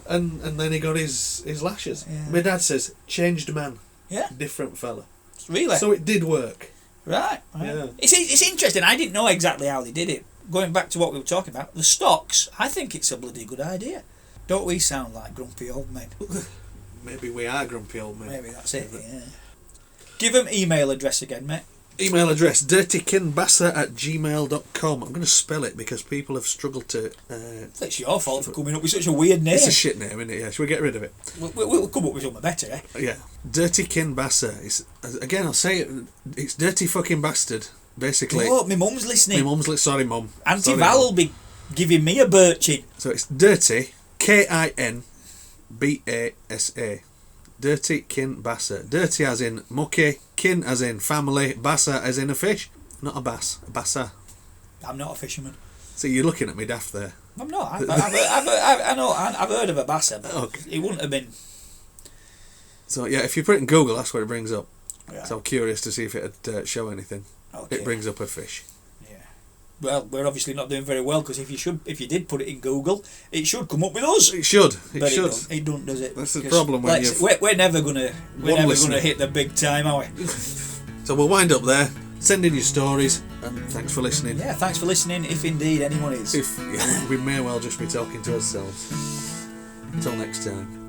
And then he got his lashes. Yeah. My dad says, changed man. Yeah. Different fella. Really? So it did work. Right. Yeah. It's interesting. I didn't know exactly how they did it. Going back to what we were talking about, the stocks, I think it's a bloody good idea. Don't we sound like grumpy old men? Maybe we are grumpy old men. Maybe that's it, yeah. Give them email address again, mate. Email address dirtykinbassa@gmail.com. I'm going to spell it because people have struggled to... It's your fault for coming up with such a weird name. It's a shit name, isn't it? Yeah, should we get rid of it? We'll come up with something better, eh? Yeah. Dirty Kin Bassa. Again, I'll say it. It's dirty fucking bastard, basically. Oh, my mum's listening. Sorry, Mum. Auntie Val will be giving me a birching. So it's dirty, Kinbassa. Dirty Kin Bassa. Dirty as in mucky, kin as in family, bassa as in a fish. Not a bass, a bassa. I'm not a fisherman. So you're looking at me daft there. I'm not. I've heard of a bassa, but Okay. it wouldn't have been. So yeah, if you put it in Google, that's what it brings up. Yeah. So I'm curious to see if it'd show anything. Okay. It brings up a fish. Well, we're obviously not doing very well because if you did put it in Google, it should come up with us. It should. But it don't, does it? That's the problem when we're never gonna hit the big time, are we? So we'll wind up there. Send in your stories, and thanks for listening. Yeah, thanks for listening. If indeed anyone is, We may well just be talking to ourselves. Until next time.